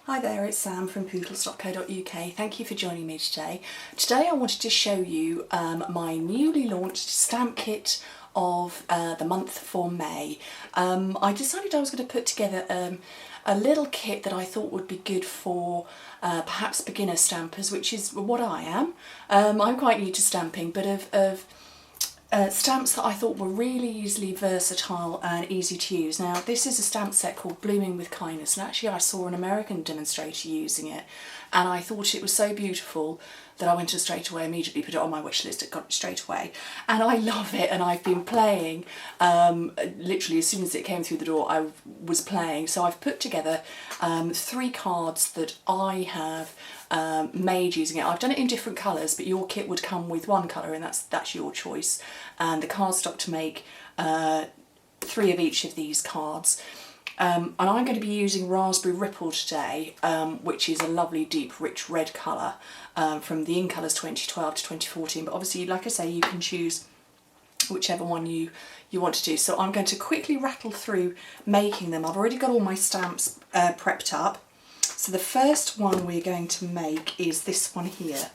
Hi there, it's Sam from poodles.co.uk. Thank you for joining me today. Today I wanted to show you my newly launched stamp kit of the month for May. I decided I was going to put together a little kit that I thought would be good for perhaps beginner stampers, which is what I am. I'm quite new to stamping, but of stamps that I thought were really easily versatile and easy to use. Now this is a stamp set called Blooming with Kindness, and actually I saw an American demonstrator using it and I thought it was so beautiful that I went to straight away, immediately put it on my wish list, got it straight away, and I love it. And I've been playing, literally as soon as it came through the door I was playing. So I've put together 3 cards that I have made using it. I've done it in different colours, but your kit would come with one colour and that's your choice. And the cardstock to make 3 of each of these cards. And I'm going to be using Raspberry Ripple today, which is a lovely deep rich red colour from the In Colours 2012 to 2014, but obviously, like I say, you can choose whichever one you want to do. So I'm going to quickly rattle through making them. I've already got all my stamps prepped up. So the first one we're going to make is this one here.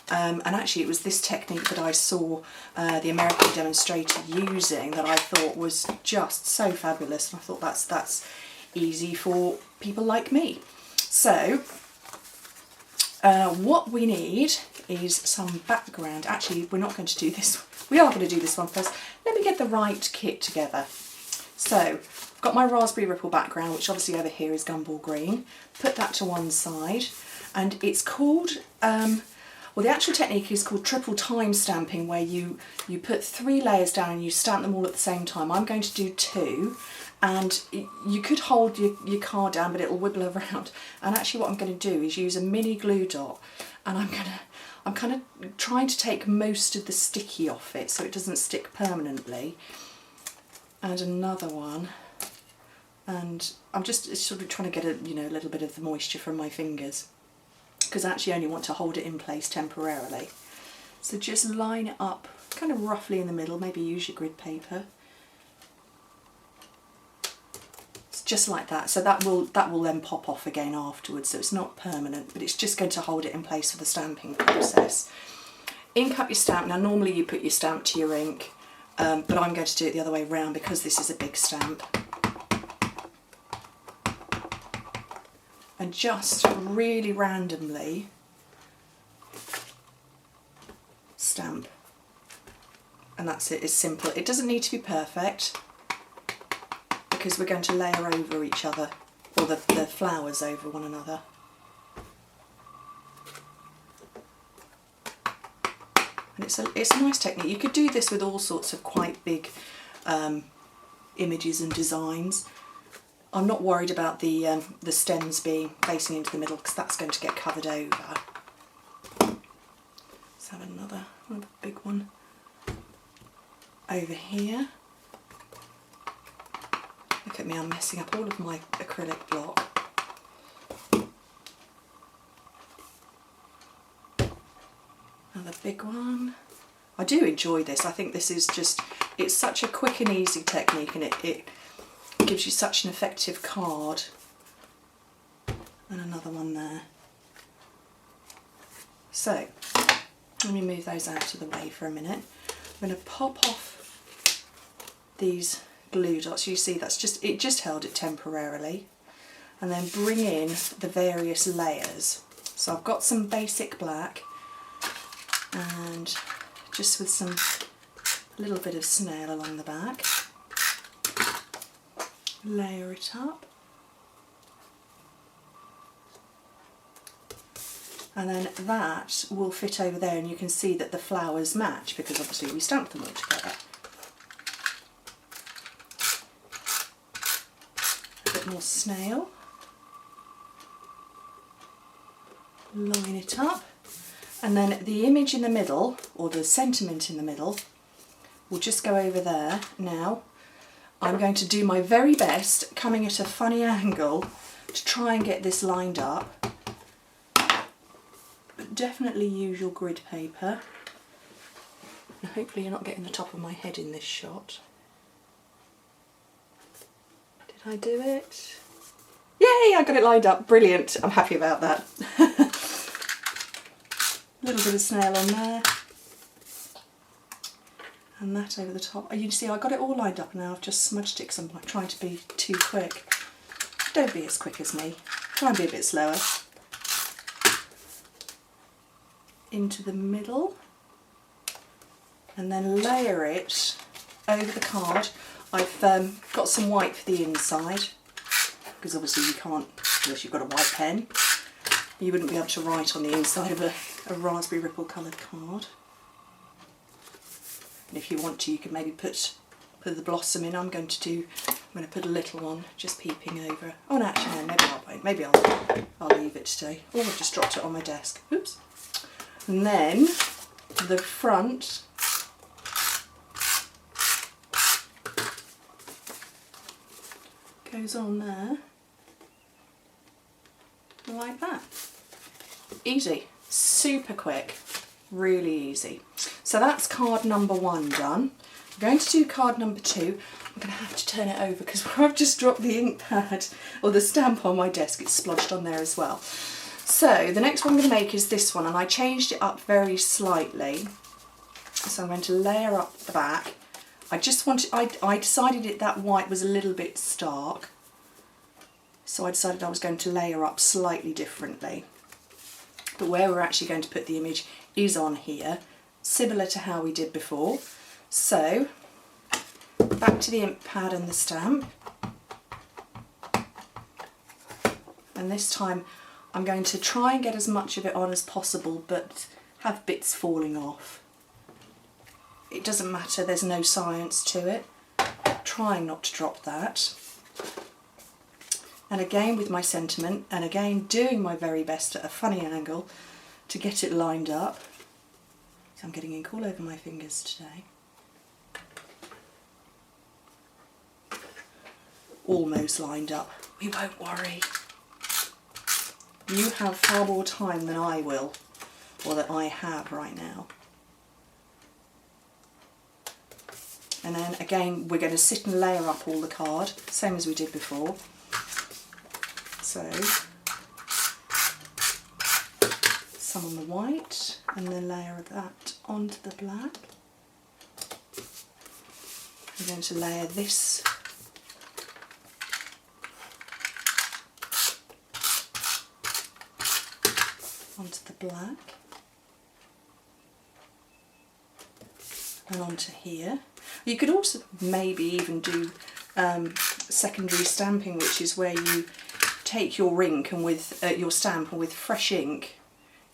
And actually it was this technique that I saw the American demonstrator using that I thought was just so fabulous, and I thought that's easy for people like me. So what we need is some background. Actually, we're not going to do this. We are going to do this one first. Let me get the right kit together. So I've got my Raspberry Ripple background, which obviously over here is Gumball Green. Put that to one side, and it's called well, the actual technique is called triple time stamping, where you put 3 layers down and you stamp them all at the same time. I'm going to do 2, and you could hold your card down, but it'll wibble around. And actually what I'm going to do is use a mini glue dot, and I'm kind of trying to take most of the sticky off it so it doesn't stick permanently. And another one, and I'm just sort of trying to get a little bit of the moisture from my fingers, because I actually only want to hold it in place temporarily. So just line it up kind of roughly in the middle, maybe use your grid paper. It's just like that. So that will then pop off again afterwards, so it's not permanent, but it's just going to hold it in place for the stamping process. Ink up your stamp. Now normally you put your stamp to your ink, but I'm going to do it the other way around because this is a big stamp. And just really randomly stamp, and that's it. It's simple. It doesn't need to be perfect because we're going to layer over each other, or the flowers over one another. And it's a nice technique. You could do this with all sorts of quite big images and designs. I'm not worried about the stems being facing into the middle because that's going to get covered over. Let's have another big one over here. Look at me, I'm messing up all of my acrylic block. Another big one. I do enjoy this. I think this is just, it's such a quick and easy technique, and it gives you such an effective card. And another one there. So let me move those out of the way for a minute. I'm going to pop off these glue dots. You see that's it just held it temporarily, and then bring in the various layers. So I've got some basic black, and just with a little bit of snail along the back. Layer it up, and then that will fit over there, and you can see that the flowers match because obviously we stamped them all together. A bit more snail, line it up, and then the image in the middle, or the sentiment in the middle, will just go over there. Now I'm going to do my very best, coming at a funny angle, to try and get this lined up. But definitely use your grid paper. And hopefully you're not getting the top of my head in this shot. Did I do it? Yay, I got it lined up. Brilliant. I'm happy about that. A little bit of snail on there. And that over the top. You see, I got it all lined up now. I've just smudged it because I'm like trying to be too quick. Don't be as quick as me. Try and be a bit slower. Into the middle. And then layer it over the card. I've got some white for the inside, because obviously you can't, unless you've got a white pen, you wouldn't be able to write on the inside of a raspberry ripple coloured card. And if you want to, you can maybe put the blossom in. I'm going to put a little one just peeping over. Oh no, actually no, maybe I won't. Maybe I'll leave it today. Oh, I've just dropped it on my desk. Oops. And then the front goes on there like that. Easy, super quick, really easy. So that's card number 1 done. I'm going to do card number 2. I'm going to have to turn it over because where I've just dropped the ink pad or the stamp on my desk, it's splodged on there as well. So the next one I'm going to make is this one, and I changed it up very slightly. So I'm going to layer up the back. I decided that white was a little bit stark, so I decided I was going to layer up slightly differently. But where we're actually going to put the image is on here, similar to how we did before. So back to the ink pad and the stamp, and this time I'm going to try and get as much of it on as possible, but have bits falling off. It doesn't matter, there's no science to it. Trying not to drop that. And again with my sentiment, and again doing my very best at a funny angle to get it lined up. So I'm getting ink all over my fingers today. Almost lined up. We won't worry. You have far more time than I will, or that I have right now. And then again, we're going to sit and layer up all the card, same as we did before. So, some on the white, and then layer that onto the black. I'm going to layer this onto the black, and onto here. You could also maybe even do secondary stamping, which is where you take your ink and with your stamp, and with fresh ink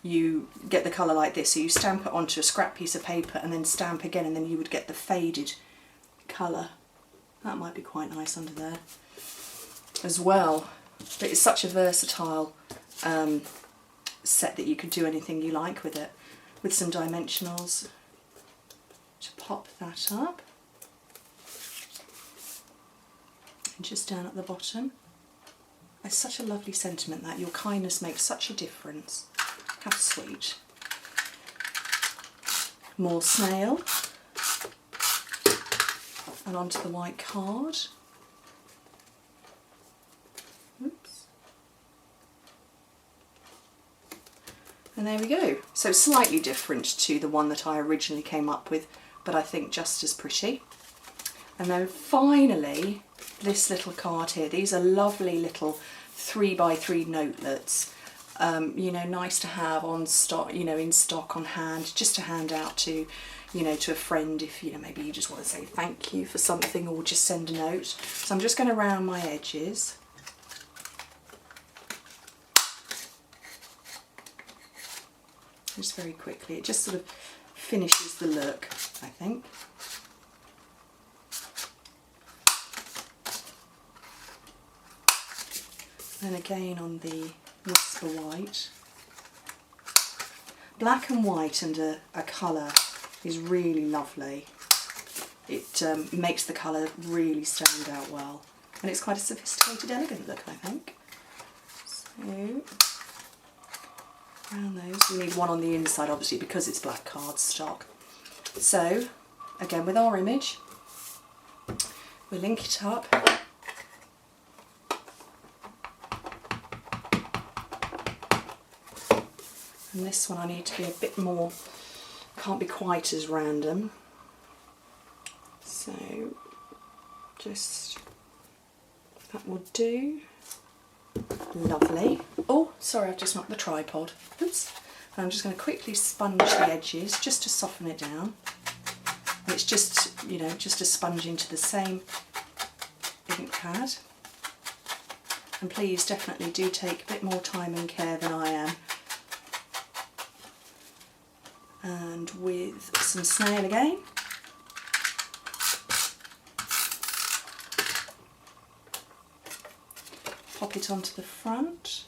you get the colour like this. So you stamp it onto a scrap piece of paper and then stamp again, and then you would get the faded colour. That might be quite nice under there as well. But it's such a versatile set that you could do anything you like with it, with some dimensionals. To pop that up, and just down at the bottom. It's such a lovely sentiment, that your kindness makes such a difference. How sweet. More snail, and onto the white card. Oops. And there we go. So slightly different to the one that I originally came up with, but I think just as pretty. And then finally, this little card here. These are lovely little 3x3 notelets. You know, nice to have on stock, you know, in stock on hand, just to hand out to, you know, to a friend if, you know, maybe you just want to say thank you for something, or just send a note. So I'm just going to round my edges. Just very quickly. It just sort of finishes the look, I think. And again on the Whisper White. Black and white and a colour is really lovely. It makes the colour really stand out well. And it's quite a sophisticated, elegant look, I think. So, around those. We need one on the inside, obviously, because it's black cardstock. So, again with our image, we link it up. And this one I need to be a bit more, can't be quite as random. So just, that will do. Lovely. Oh, sorry, I've just knocked the tripod. Oops. And I'm just going to quickly sponge the edges just to soften it down. And it's just, you know, just a sponge into the same ink pad. And please definitely do take a bit more time and care than I am. And with some snail again. Pop it onto the front.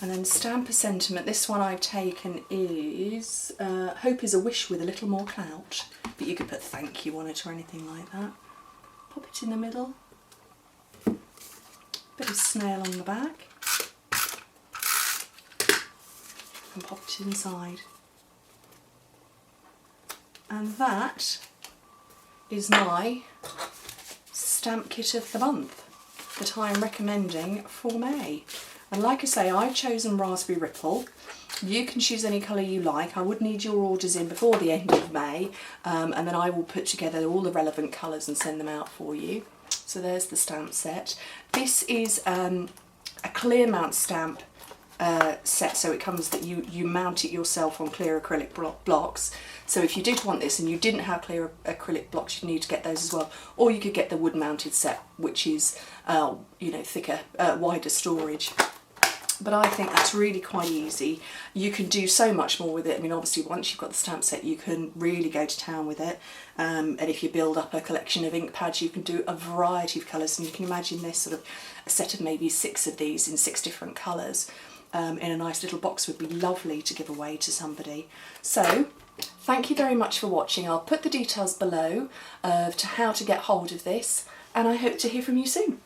And then Stamp a Sentiment. This one I've taken is Hope is a Wish with a Little More Clout. But you could put thank you on it or anything like that. Pop it in the middle. Bit of snail on the back. And pop it inside. And that is my stamp kit of the month that I am recommending for May. And like I say, I've chosen Raspberry Ripple. You can choose any colour you like. I would need your orders in before the end of May, and then I will put together all the relevant colours and send them out for you. So there's the stamp set. This is a clear mount stamp set, so it comes that you mount it yourself on clear acrylic blocks. So if you did want this and you didn't have clear acrylic blocks, you need to get those as well. Or you could get the wood mounted set, which is you know, thicker, wider storage. But I think that's really quite easy. You can do so much more with it. I mean, obviously once you've got the stamp set you can really go to town with it, and if you build up a collection of ink pads you can do a variety of colours, and you can imagine this sort of a set of maybe 6 of these in 6 different colours in a nice little box would be lovely to give away to somebody. So thank you very much for watching. I'll put the details below to how to get hold of this, and I hope to hear from you soon.